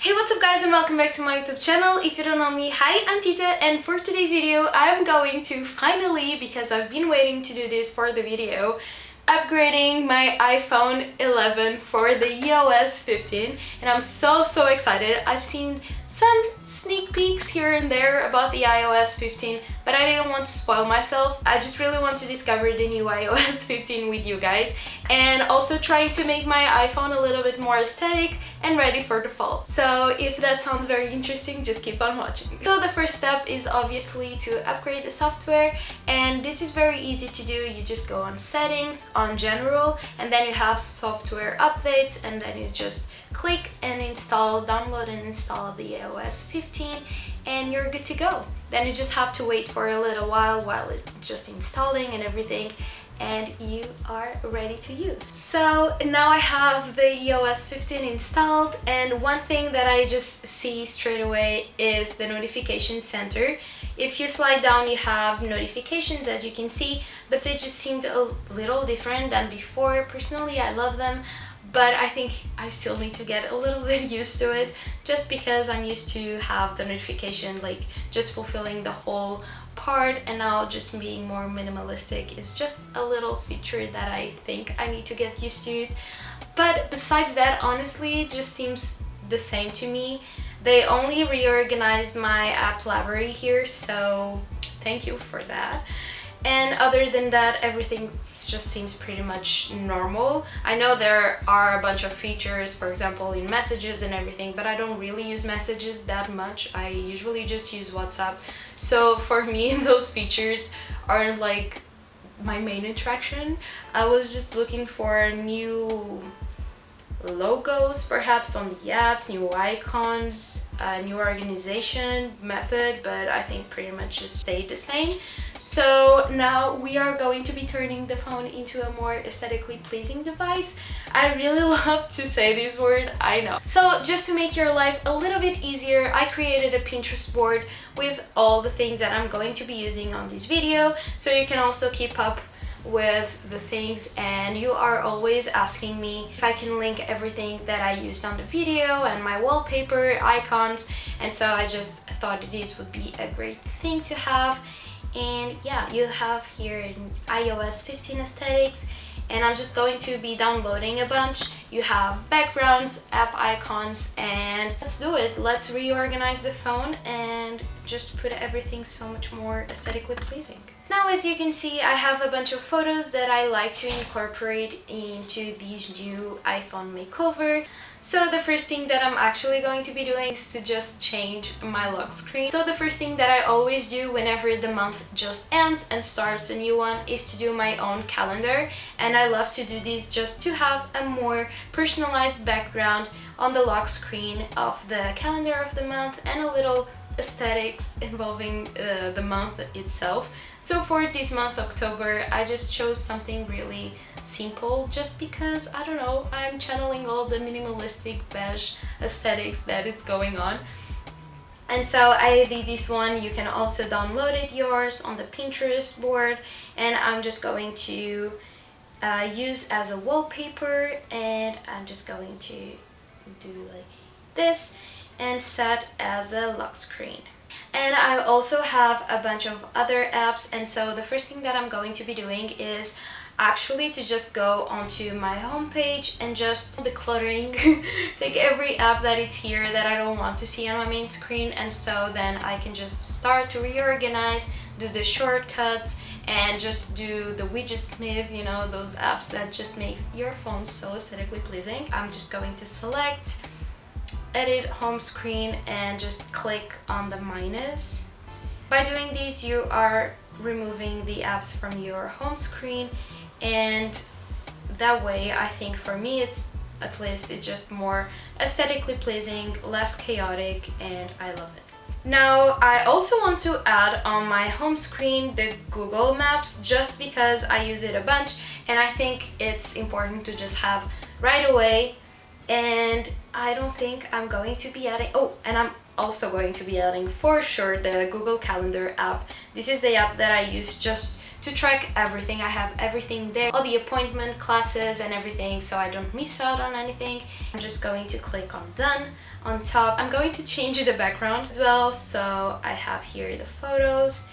Hey, what's up guys, and welcome back to my YouTube channel. If you don't know me, hi, I'm Tita, and for today's video I'm going to finally, because I've been waiting to do this for the video, upgrading my iPhone 11 for the iOS 15, and I'm so excited. I've seen some sneak peeks here and there about the iOS 15, but I didn't want to spoil myself. I just really want to discover the new iOS 15 with you guys, and also trying to make my iPhone a little bit more aesthetic and ready for the fall. So if that sounds very interesting, just keep on watching. So the first step is obviously to upgrade the software, and this is very easy to do. You just go on settings, on general, and then you have software updates, and then you just click and install, download and install the iOS 15, and you're good to go. Then you just have to wait for a little while it's just installing and everything, and you are ready to use. So now I have the iOS 15 installed, and one thing that I just see straight away is the notification center. If you slide down, you have notifications, as you can see, but they just seemed a little different than before. Personally, I love them, but I think I still need to get a little bit used to it, just because I'm used to have the notification like just fulfilling the whole part, and now just being more minimalistic is just a little feature that I think I need to get used to it. But besides that, honestly, it just seems the same to me. They only reorganized my app library here, so thank you for that. And other than that, everything just seems pretty much normal. I know there are a bunch of features, for example in messages and everything, but I don't really use messages that much. I usually just use WhatsApp. So for me, those features aren't like my main attraction. I was just looking for new logos perhaps on the apps, new icons, new organization method, but I think pretty much just stayed the same. So now we are going to be turning the phone into a more aesthetically pleasing device. I really love to say this word, I know. So just to make your life a little bit easier, I created a Pinterest board with all the things that I'm going to be using on this video, so you can also keep up with the things. And you are always asking me if I can link everything that I used on the video and my wallpaper icons, and so I just thought this would be a great thing to have. And yeah, you have here iOS 15 aesthetics, and I'm just going to be downloading a bunch. You have backgrounds, app icons, and let's do it. Let's reorganize the phone and just put everything so much more aesthetically pleasing. Now, as you can see, I have a bunch of photos that I like to incorporate into these new iPhone makeover. So the first thing that I'm actually going to be doing is to just change my lock screen. So the first thing that I always do whenever the month just ends and starts a new one is to do my own calendar, and I love to do this just to have a more personalized background on the lock screen of the calendar of the month and a little aesthetics involving the month itself. So for this month, October, I just chose something really simple, just because, I don't know, I'm channeling all the minimalistic beige aesthetics that it's going on. And so I did this one. You can also download it yours on the Pinterest board, and I'm just going to use as a wallpaper, and I'm just going to do like this and set as a lock screen. And I also have a bunch of other apps, and so the first thing that I'm going to be doing is actually to just go onto my homepage and just decluttering, take every app that is here that I don't want to see on my main screen, and so then I can just start to reorganize, do the shortcuts, and just do the Widgetsmith, you know, those apps that just makes your phone so aesthetically pleasing. I'm just going to select edit home screen and just click on the minus. By doing this, you are removing the apps from your home screen, and that way, I think for me, it's just more aesthetically pleasing, less chaotic, and I love it. Now, I also want to add on my home screen the Google Maps, just because I use it a bunch and I think it's important to just have right away. And I don't think I'm going to be adding, oh, and I'm also going to be adding for sure the Google Calendar app. This is the app that I use just to track everything. I have everything there, all the appointment classes and everything, so I don't miss out on anything. I'm just going to click on done. On top, I'm going to change the background as well, so I have here the photos,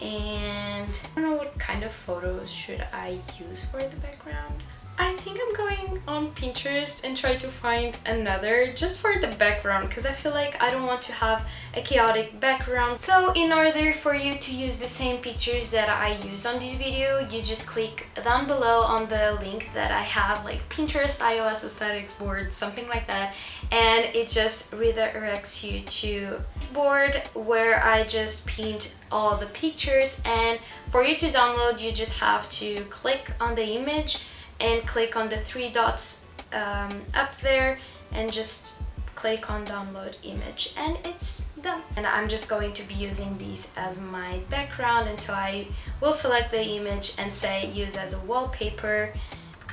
and I don't know what kind of photos should I use for the background. I think I'm going on Pinterest and try to find another just for the background, because I feel like I don't want to have a chaotic background. So in order for you to use the same pictures that I used on this video, you just click down below on the link that I have, like Pinterest, iOS aesthetics board, something like that, and it just redirects you to this board where I just pinned all the pictures. And for you to download, you just have to click on the image and click on the three dots up there and just click on download image, and it's done. And I'm just going to be using these as my background, and so I will select the image and say use as a wallpaper,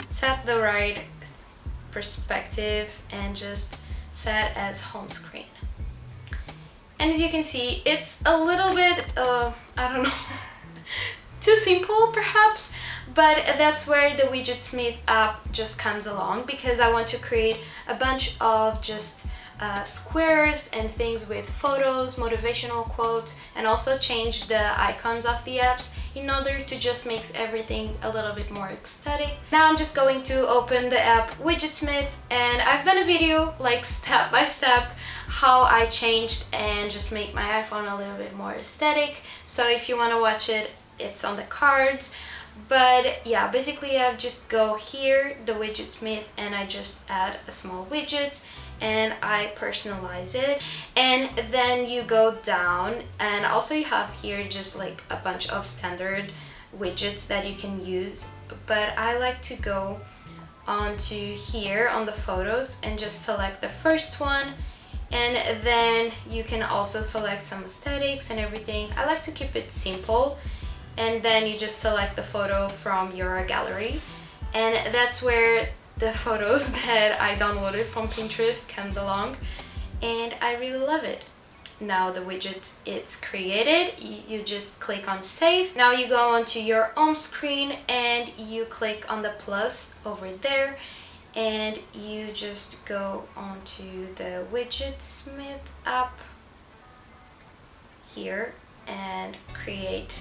set the right perspective, and just set as home screen. And as you can see, it's a little bit I don't know, too simple perhaps, but that's where the Widgetsmith app just comes along, because I want to create a bunch of just squares and things with photos, motivational quotes, and also change the icons of the apps in order to just make everything a little bit more aesthetic. Now I'm just going to open the app Widgetsmith, and I've done a video like step by step how I changed and just make my iPhone a little bit more aesthetic. So if you want to watch it, it's on the cards. But yeah, basically I just go here, the Widgetsmith, and I just add a small widget and I personalize it. And then you go down, and also you have here just like a bunch of standard widgets that you can use, but I like to go onto here on the photos and just select the first one, and then you can also select some aesthetics and everything. I like to keep it simple, and then you just select the photo from your gallery, and that's where the photos that I downloaded from Pinterest comes along, and I really love it. Now the widget it's created, you just click on save. Now you go onto your home screen and you click on the plus over there, and you just go onto the Widgetsmith app here and create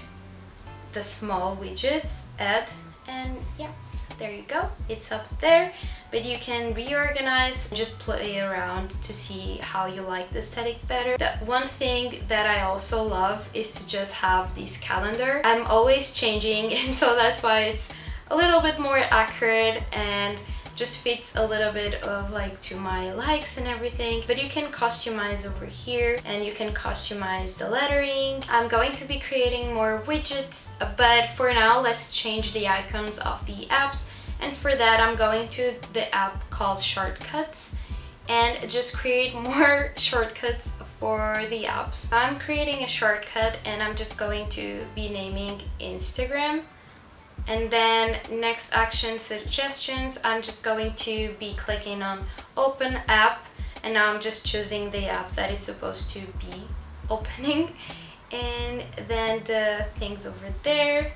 the small widgets, add, and yeah, there you go, it's up there. But you can reorganize and just play around to see how you like the aesthetic better. The one thing that I also love is to just have this calendar. I'm always changing, and so that's why it's a little bit more accurate and just fits a little bit of like to my likes and everything. But you can customize over here, and you can customize the lettering. I'm going to be creating more widgets, but for now let's change the icons of the apps, and for that I'm going to the app called Shortcuts and just create more shortcuts for the apps. I'm creating a shortcut and I'm just going to be naming Instagram. And then next action suggestions, I'm just going to be clicking on open app, and now I'm just choosing the app that is supposed to be opening. And then the things over there,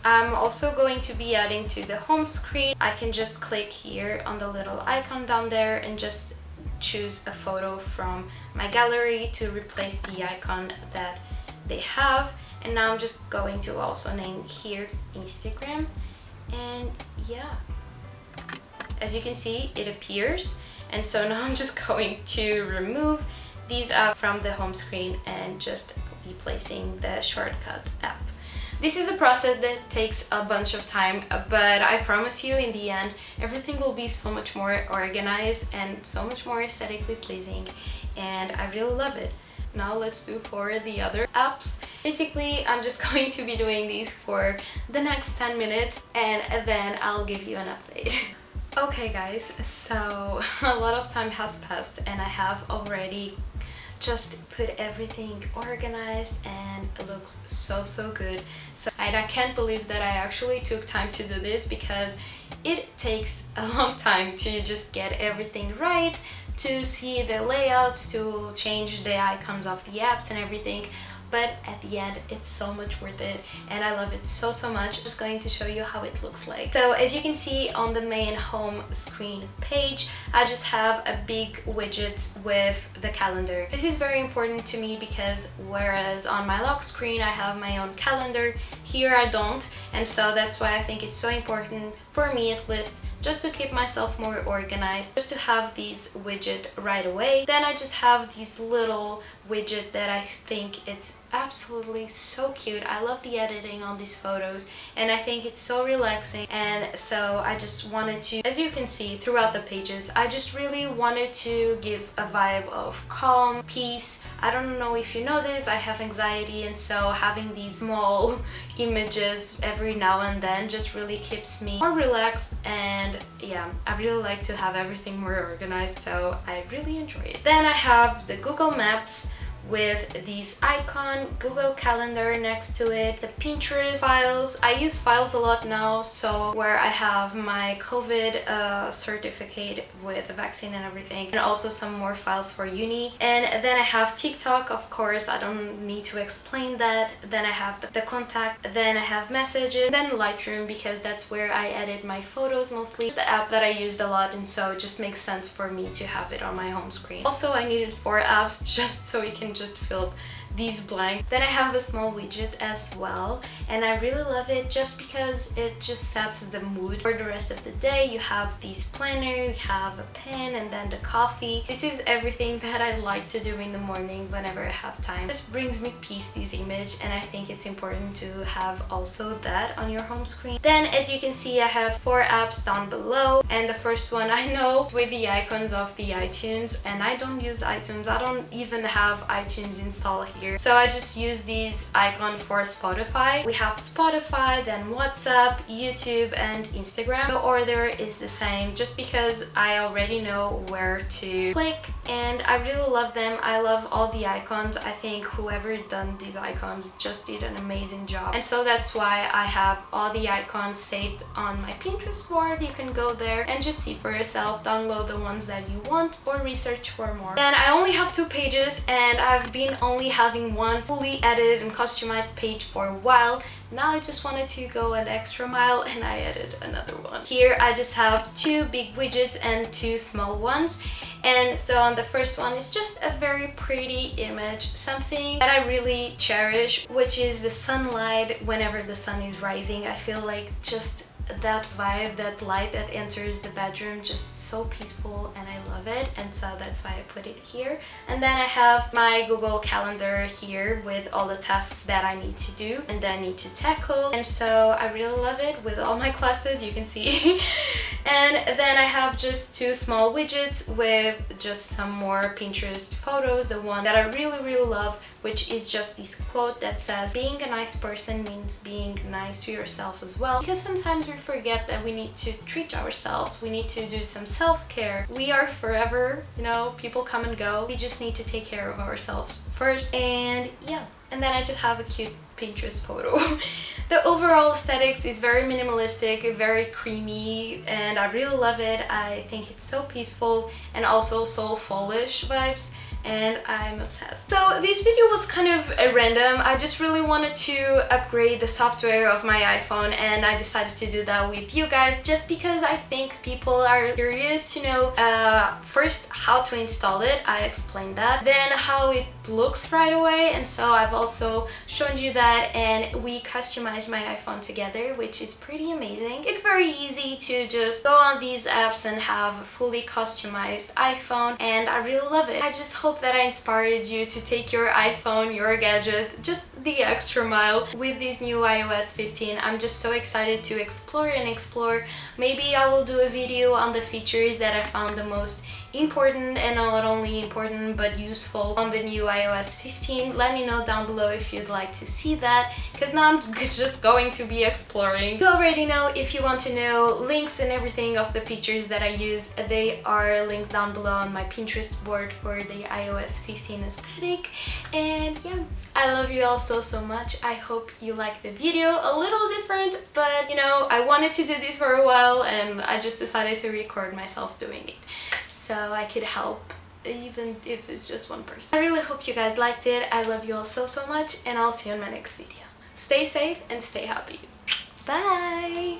I'm also going to be adding to the home screen. I can just click here on the little icon down there and just choose a photo from my gallery to replace the icon that they have. And now I'm just going to also name here Instagram, and yeah, as you can see it appears. And so now I'm just going to remove these apps from the home screen and just be placing the shortcut app. This is a process that takes a bunch of time, but I promise you in the end everything will be so much more organized and so much more aesthetically pleasing, and I really love it. Now let's do for the other apps. Basically, I'm just going to be doing these for the next 10 minutes, and then I'll give you an update. Okay guys, so a lot of time has passed and I have already just put everything organized and it looks so good. So I can't believe that I actually took time to do this, because it takes a long time to just get everything right, to see the layouts, to change the icons of the apps and everything. but at the end it's so much worth it and I love it so much. Just going to show you how it looks like. So as you can see on the main home screen page, I just have a big widgets with the calendar. This is very important to me because whereas on my lock screen I have my own calendar, here I don't, and so that's why I think it's so important, for me at least, just to keep myself more organized, just to have these widget right away. Then I just have these little widget that I think it's absolutely so cute. I love the editing on these photos and I think it's so relaxing, and so I just wanted to, as you can see throughout the pages, I just really wanted to give a vibe of calm, peace. I don't know if you know this, I have anxiety, and so having these small images every now and then just really keeps me more relaxed, and yeah, I really like to have everything more organized, so I really enjoy it. Then I have the Google Maps with these icon, Google Calendar next to it, the Pinterest files. I use files a lot now, so where I have my COVID certificate with the vaccine and everything, and also some more files for uni. And then I have TikTok, of course, I don't need to explain that. Then I have the contact, then I have messages, then Lightroom, because that's where I edit my photos mostly. It's the app that I used a lot, and so it just makes sense for me to have it on my home screen. Also, I needed 4 apps just so we can just fill these blanks. Then I have a small widget as well, and I really love it just because it just sets the mood for the rest of the day. You have these planner, you have a pen, and then the coffee. This is everything that I like to do in the morning whenever I have time. This brings me peace, this image, and I think it's important to have also that on your home screen. Then as you can see, I have 4 apps down below, and the first one I know with the icons of the iTunes, and I don't use iTunes. I don't even have iTunes installed here. So I just use these icons for Spotify. We have Spotify, then WhatsApp, YouTube, and Instagram. The order is the same just because I already know where to click, and I really love them. I love all the icons. I think whoever done these icons just did an amazing job, and so that's why I have all the icons saved on my Pinterest board. You can go there and just see for yourself, download the ones that you want or research for more. Then I only have 2 pages, and I've been only having one fully edited and customized page for a while. Now I just wanted to go an extra mile and I added another one. Here I just have 2 big widgets and 2 small ones. And so on the first one, it's just a very pretty image, something that I really cherish, which is the sunlight whenever the sun is rising. I feel like just that vibe, that light that enters the bedroom, just so peaceful, and I love it, and so that's why I put it here. And then I have my Google Calendar here with all the tasks that I need to do and that I need to tackle, and so I really love it with all my classes, you can see. And then I have just 2 small widgets with just some more Pinterest photos. The one that I really love, which is just this quote that says, being a nice person means being nice to yourself as well, because sometimes we forget that we need to treat ourselves, we need to do some self-care. We are forever, you know, people come and go. We just need to take care of ourselves first. And yeah, and then I just have a cute Pinterest photo. The overall aesthetics is very minimalistic, very creamy, and I really love it. I think it's so peaceful and also so fallish vibes, and I'm obsessed. So this video was kind of random. I just really wanted to upgrade the software of my iPhone, and I decided to do that with you guys just because I think people are curious to know first how to install it. I explained that, then how it looks right away, and so I've also shown you that, and we customized my iPhone together, which is pretty amazing. It's very easy to just go on these apps and have a fully customized iPhone, and I really love it. I just hope that I inspired you to take your iPhone, your gadget, just the extra mile with this new iOS 15. I'm just so excited to explore and explore. Maybe I will do a video on the features that I found the most important, and not only important but useful on the new iOS 15. Let me know down below if you'd like to see that, because now I'm just going to be exploring. You already know. If you want to know links and everything of the features that I use, they are linked down below on my Pinterest board for the iOS 15 aesthetic. And yeah, I love you all so much. I hope you liked the video. A little different, but you know, I wanted to do this for a while and I just decided to record myself doing it, so I could help even if it's just one person. I really hope you guys liked it. I love you all so much, and I'll see you in my next video. Stay safe and stay happy. Bye!